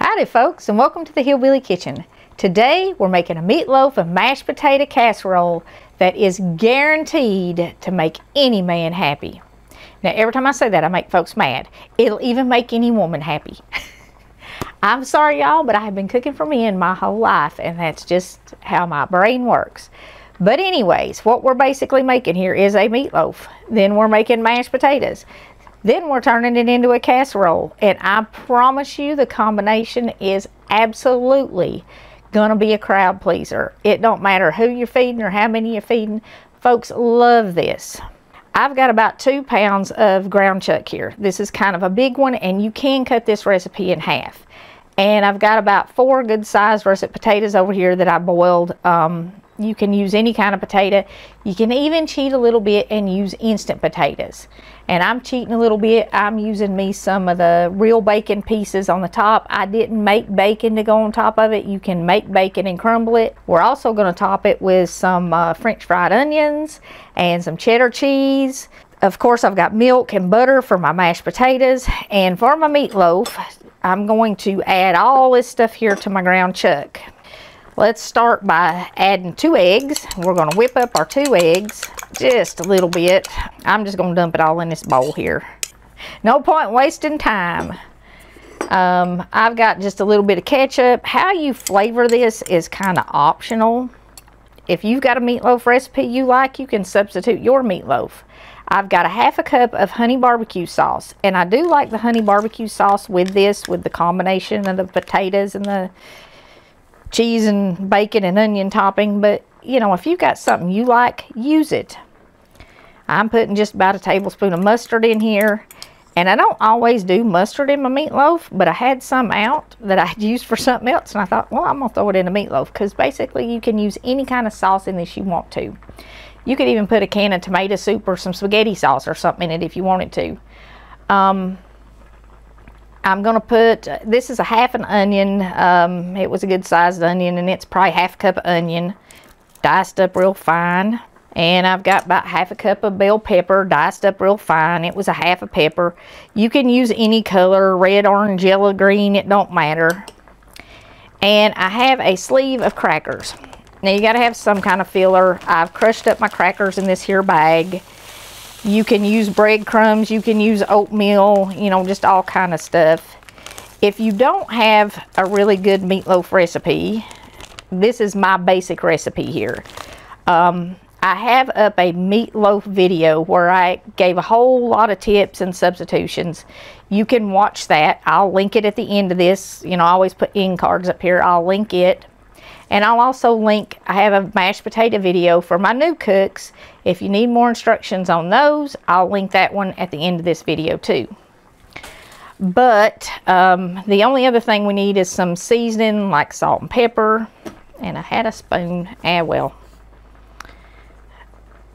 Howdy folks, and welcome to the Hillbilly Kitchen. Today we're making a meatloaf and mashed potato casserole that is guaranteed to make any man happy. Now every time I say that I make folks mad. It'll even make any woman happy. I'm sorry y'all, but I have been cooking for men my whole life and that's just how my brain works. But anyways, what we're basically making here is a meatloaf. Then we're making mashed potatoes. Then we're turning it into a casserole, and I promise you the combination is absolutely gonna be a crowd pleaser. It don't matter who you're feeding or how many you're feeding. Folks love this. I've got about 2 pounds of ground chuck here. This is kind of a big one, and you can cut this recipe in half. And I've got about 4 good sized russet potatoes over here that I boiled. You can use any kind of potato. You can even cheat a little bit and use instant potatoes. And I'm cheating a little bit. I'm using me some of the real bacon pieces on the top. I didn't make bacon to go on top of it. You can make bacon and crumble it. We're also going to top it with some French fried onions and some cheddar cheese. Of course, I've got milk and butter for my mashed potatoes. And for my meatloaf, I'm going to add all this stuff here to my ground chuck. Let's start by adding 2 eggs. We're going to whip up our 2 eggs just a little bit. I'm just going to dump it all in this bowl here. No point wasting time. I've got just a little bit of ketchup. How you flavor this is kind of optional. If you've got a meatloaf recipe you like, you can substitute your meatloaf. I've got a 1/2 cup of honey barbecue sauce, and I do like the honey barbecue sauce with this, with the combination of the potatoes and the cheese and bacon and onion topping. But you know, if you've got something you like, use it. I'm putting just about a tablespoon of mustard in here, and I don't always do mustard in my meatloaf, but I had some out that I'd used for something else, and I thought, well, I'm gonna throw it in a meatloaf, because basically you can use any kind of sauce in this you want to. You could even put a can of tomato soup or some spaghetti sauce or something in it if you wanted to. I'm going to put, this is a 1/2 an onion. It was a good sized onion, and it's probably 1/2 cup of onion, diced up real fine. And I've got about 1/2 cup of bell pepper, diced up real fine. It was a 1/2 pepper. You can use any color, red, orange, yellow, green, it don't matter. And I have a sleeve of crackers. Now you got to have some kind of filler. I've crushed up my crackers in this here bag. You can use breadcrumbs, you can use oatmeal, you know, just all kind of stuff. If you don't have a really good meatloaf recipe, this is my basic recipe here. I have up a meatloaf video where I gave a whole lot of tips and substitutions. You can watch that. I'll link it at the end of this. You know, I always put end cards up here. I'll link it. And I'll also link, I have a mashed potato video for my new cooks. If you need more instructions on those, I'll link that one at the end of this video too. But the only other thing we need is some seasoning like salt and pepper. And I had a spoon. Well,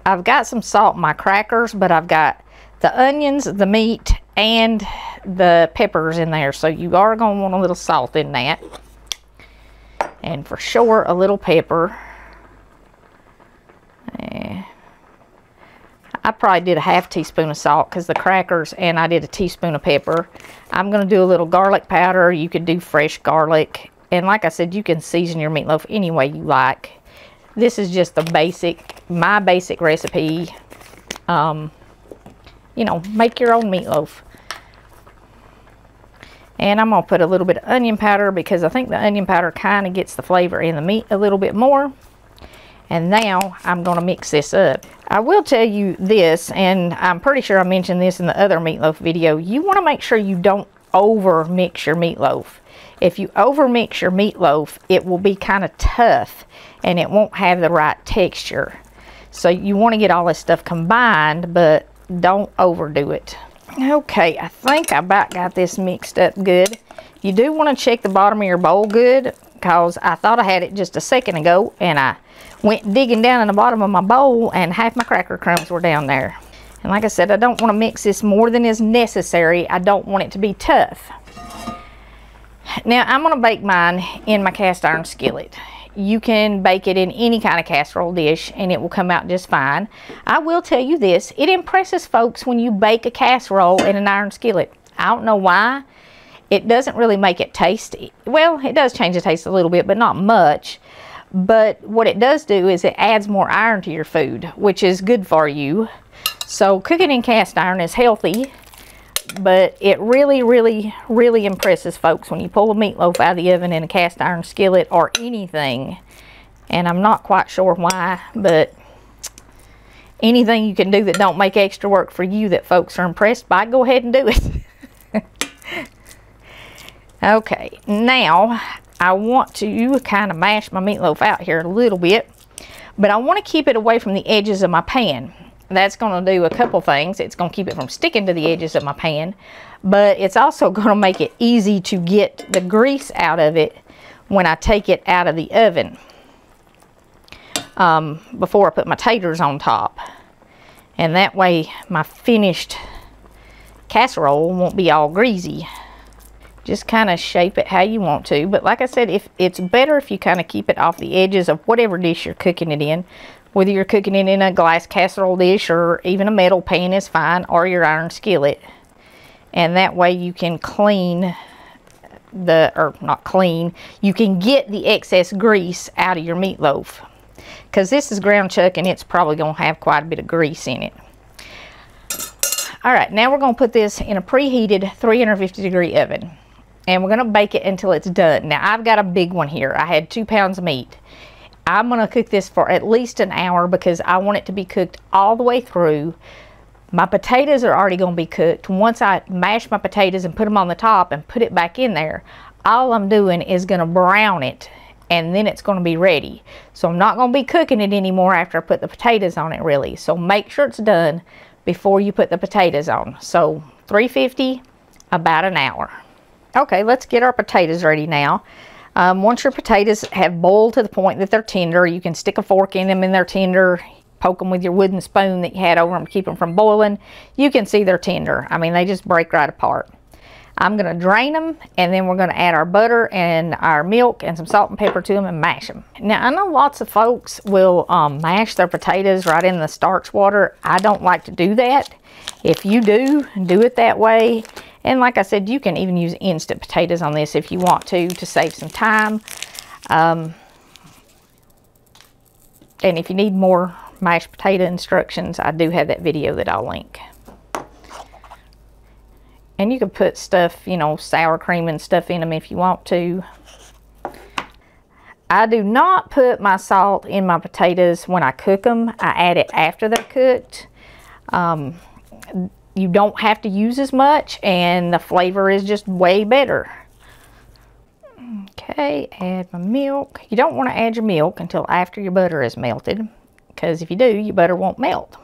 I've got some salt in my crackers, but I've got the onions, the meat, and the peppers in there. So you are going to want a little salt in that. And for sure, a little pepper. I probably did a 1/2 teaspoon of salt because the crackers, and I did a teaspoon of pepper. I'm going to do a little garlic powder. You could do fresh garlic. And like I said, you can season your meatloaf any way you like. This is just the basic, my basic recipe. You know, make your own meatloaf. And I'm going to put a little bit of onion powder because I think the onion powder kind of gets the flavor in the meat a little bit more. And now I'm going to mix this up. I will tell you this, and I'm pretty sure I mentioned this in the other meatloaf video. You want to make sure you don't over mix your meatloaf. If you over mix your meatloaf, it will be kind of tough and it won't have the right texture. So you want to get all this stuff combined, but don't overdo it. Okay, I think I about got this mixed up good. You do want to check the bottom of your bowl good, because I thought I had it just a second ago and I went digging down in the bottom of my bowl and half my cracker crumbs were down there. And like I said, I don't want to mix this more than is necessary. I don't want it to be tough. Now I'm going to bake mine in my cast iron skillet. You can bake it in any kind of casserole dish and it will come out just fine. I will tell you this, it impresses folks when you bake a casserole in an iron skillet. I don't know why. It doesn't really make it tasty. Well, it does change the taste a little bit, but not much. But what it does do is it adds more iron to your food, which is good for you. So cooking in cast iron is healthy, but it really, really, really impresses folks when you pull a meatloaf out of the oven in a cast iron skillet or anything. And I'm not quite sure why, but anything you can do that don't make extra work for you that folks are impressed by, go ahead and do it. Okay, now I want to kind of mash my meatloaf out here a little bit, but I want to keep it away from the edges of my pan. That's going to do a couple things. It's going to keep it from sticking to the edges of my pan, but it's also going to make it easy to get the grease out of it when I take it out of the oven before I put my taters on top. And that way my finished casserole won't be all greasy. Just kind of shape it how you want to. But like I said, if it's better if you kind of keep it off the edges of whatever dish you're cooking it in. Whether you're cooking it in a glass casserole dish or even a metal pan is fine, or your iron skillet. And that way you can clean you can get the excess grease out of your meatloaf. Because this is ground chuck and it's probably going to have quite a bit of grease in it. Alright, now we're going to put this in a preheated 350 degree oven. And we're going to bake it until it's done. Now I've got a big one here. I had 2 pounds of meat. I'm going to cook this for at least an hour because I want it to be cooked all the way through. My potatoes are already going to be cooked. Once I mash my potatoes and put them on the top and put it back in there, all I'm doing is going to brown it and then it's going to be ready. So I'm not going to be cooking it anymore after I put the potatoes on it really. So make sure it's done before you put the potatoes on. So 350, about an hour. Okay, let's get our potatoes ready now. Once your potatoes have boiled to the point that they're tender, you can stick a fork in them and they're tender. Poke them with your wooden spoon that you had over them to keep them from boiling. You can see they're tender. I mean, they just break right apart. I'm going to drain them, and then we're going to add our butter and our milk and some salt and pepper to them and mash them. Now, I know lots of folks will mash their potatoes right in the starch water. I don't like to do that. If you do it that way. And like I said, you can even use instant potatoes on this if you want to save some time. And if you need more mashed potato instructions, I do have that video that I'll link. And you can put stuff, you know, sour cream and stuff in them if you want to. I do not put my salt in my potatoes when I cook them. I add it after they're cooked. You don't have to use as much, and the flavor is just way better. Okay, add my milk. You don't want to add your milk until after your butter is melted, because if you do, your butter won't melt.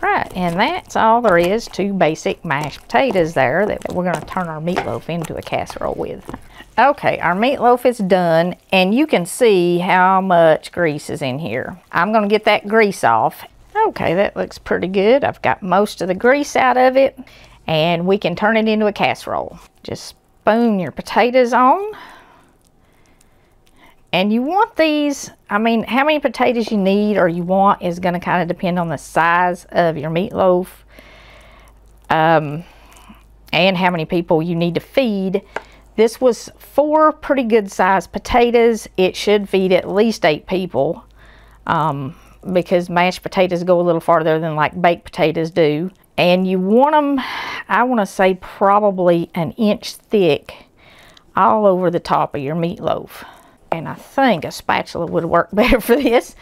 Right, and that's all there is to basic mashed potatoes there that we're going to turn our meatloaf into a casserole with. Okay, our meatloaf is done, and you can see how much grease is in here. I'm going to get that grease off. Okay, that looks pretty good. I've got most of the grease out of it, and we can turn it into a casserole. Just spoon your potatoes on. And you want these, I mean, how many potatoes you need or you want is going to kind of depend on the size of your meatloaf. And how many people you need to feed. This was 4 pretty good sized potatoes. It should feed at least 8 people. Because mashed potatoes go a little farther than like baked potatoes do. And you want them, I want to say probably an inch thick all over the top of your meatloaf. And I think a spatula would work better for this.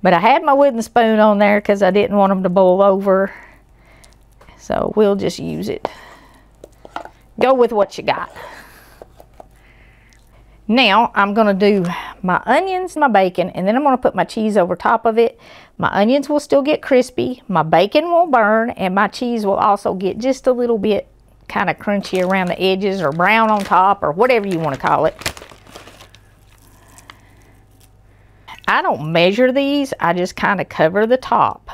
But I had my wooden spoon on there because I didn't want them to boil over. So we'll just use it. Go with what you got. Now I'm going to do my onions, my bacon, and then I'm going to put my cheese over top of it. My onions will still get crispy, my bacon will burn, and my cheese will also get just a little bit kind of crunchy around the edges or brown on top or whatever you want to call it. I don't measure these, I just kind of cover the top.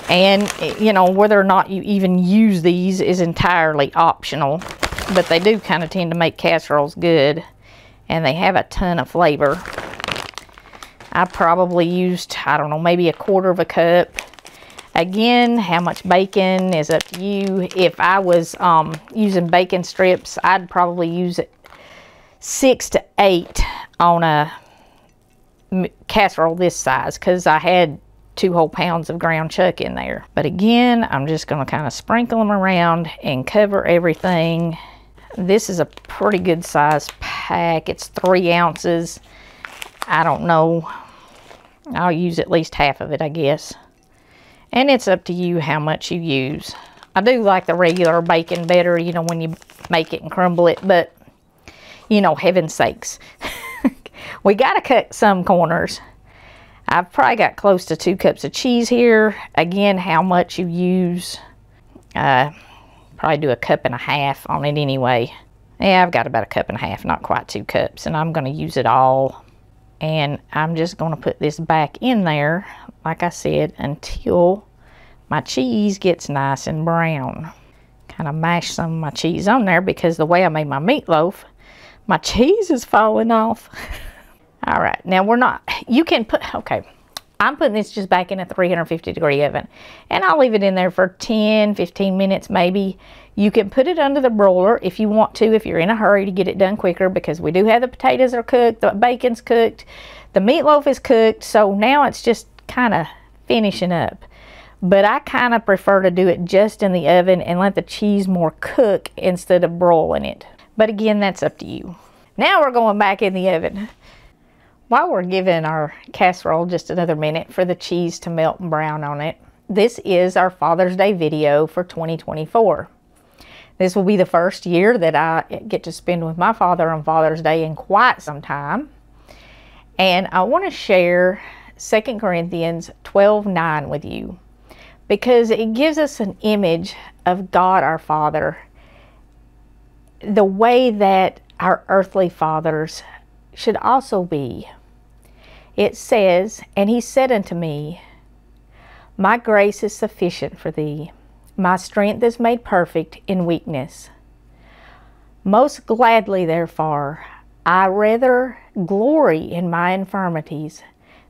And, you know, whether or not you even use these is entirely optional. But they do kind of tend to make casseroles good. And they have a ton of flavor. I probably used, I don't know, maybe 1/4 cup. Again, how much bacon is up to you. If I was using bacon strips, I'd probably use it 6 to 8 on a casserole this size, because I had 2 whole pounds of ground chuck in there. But again, I'm just going to kind of sprinkle them around and cover everything. This is a pretty good size pack. It's 3 ounces. I don't know. I'll use at least half of it, I guess. And it's up to you how much you use. I do like the regular bacon better, you know, when you make it and crumble it, but, you know, heaven's sakes. We got to cut some corners. I've probably got close to 2 cups of cheese here. Again, how much you use. Probably do 1.5 cups on it anyway. Yeah, I've got about 1.5 cups, not quite 2 cups. And I'm going to use it all. And I'm just going to put this back in there, like I said, until my cheese gets nice and brown. Kind of mash some of my cheese on there, because the way I made my meatloaf, my cheese is falling off. All right, now we're not, you can put, okay, I'm putting this just back in a 350-degree oven, and I'll leave it in there for 10-15 minutes maybe. You can put it under the broiler if you want to, if you're in a hurry to get it done quicker, because we do have the potatoes are cooked, the bacon's cooked, the meatloaf is cooked, so now it's just kind of finishing up. But I kind of prefer to do it just in the oven and let the cheese more cook instead of broiling it. But again, that's up to you. Now we're going back in the oven. While we're giving our casserole just another minute for the cheese to melt and brown on it, this is our Father's Day video for 2024. This will be the first year that I get to spend with my father on Father's Day in quite some time. And I want to share 2 Corinthians 12:9 with you, because it gives us an image of God our Father, the way that our earthly fathers should also be. It says, "And he said unto me, My grace is sufficient for thee. My strength is made perfect in weakness. Most gladly, therefore, I rather glory in my infirmities,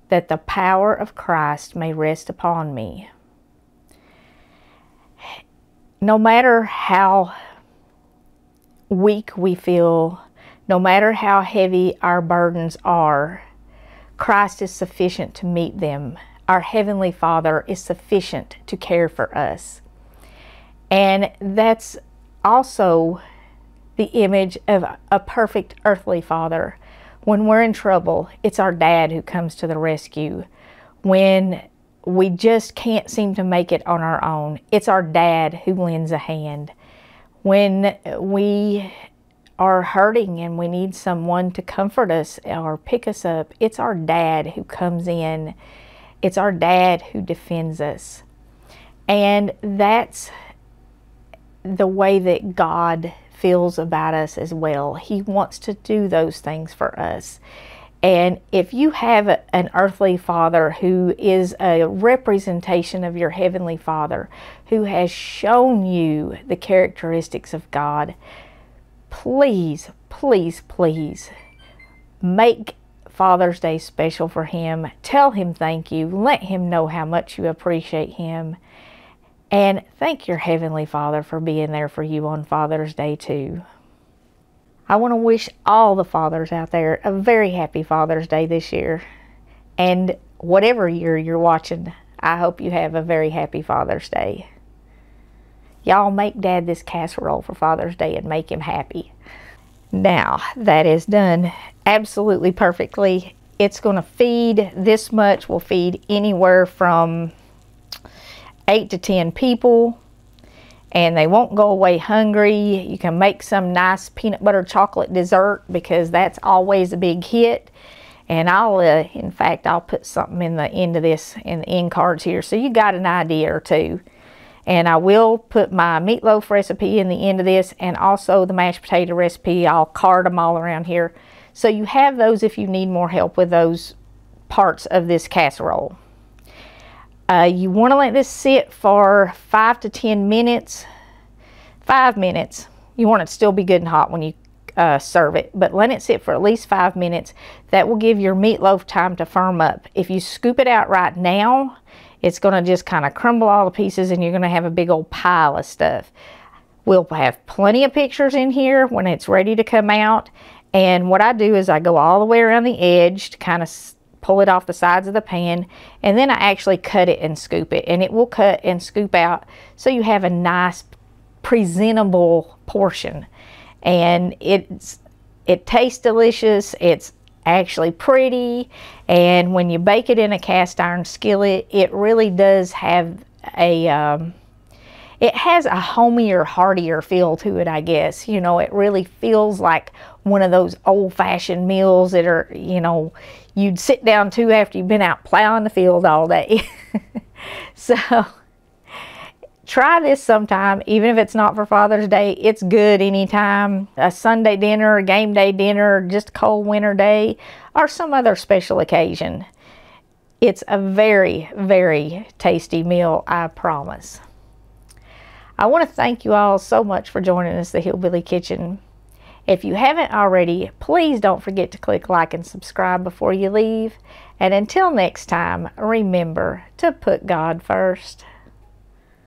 that the power of Christ may rest upon me." No matter how weak we feel, no matter how heavy our burdens are, Christ is sufficient to meet them. Our Heavenly Father is sufficient to care for us. And that's also the image of a perfect earthly father. When we're in trouble, it's our dad who comes to the rescue. When we just can't seem to make it on our own, it's our dad who lends a hand. When we are hurting and we need someone to comfort us or pick us up, it's our dad who comes in. It's our dad who defends us. And that's the way that God feels about us as well. He wants to do those things for us. And if you have an earthly father who is a representation of your Heavenly Father, who has shown you the characteristics of God, please, please, please make Father's Day special for him. Tell him thank you. Let him know how much you appreciate him. And thank your Heavenly Father for being there for you on Father's Day too. I want to wish all the fathers out there a very happy Father's Day this year. And whatever year you're watching, I hope you have a very happy Father's Day. Y'all make Dad this casserole for Father's Day and make him happy. Now, that is done absolutely perfectly. It's going to feed, this much will feed anywhere from 8 to 10 people. And they won't go away hungry. You can make some nice peanut butter chocolate dessert, because that's always a big hit. And I'll, in fact, I'll put something in the end of this, in the end cards here, so you got an idea or two. And I will put my meatloaf recipe in the end of this, and also the mashed potato recipe. I'll card them all around here. So you have those if you need more help with those parts of this casserole. You want to let this sit for 5 to 10 minutes. 5 minutes. You want it to still be good and hot when you serve it, but let it sit for at least 5 minutes. That will give your meatloaf time to firm up. If you scoop it out right now, it's going to just kind of crumble all the pieces, and you're going to have a big old pile of stuff. We'll have plenty of pictures in here when it's ready to come out. And what I do is I go all the way around the edge to kind of pull it off the sides of the pan, and then I actually cut it and scoop it, and it will cut and scoop out so you have a nice presentable portion. And it tastes delicious. It's actually pretty, and when you bake it in a cast iron skillet, it really does have a it has a homier, heartier feel to it, I guess. You know, it really feels like one of those old-fashioned meals that are, you know, you'd sit down to after you've been out plowing the field all day. So try this sometime, even if it's not for Father's Day. It's good anytime. A Sunday dinner, a game day dinner, just a cold winter day, or some other special occasion. It's a very, very tasty meal, I promise. I want to thank you all so much for joining us, the Hillbilly Kitchen. If you haven't already, please don't forget to click like and subscribe before you leave. And until next time, remember to put God first.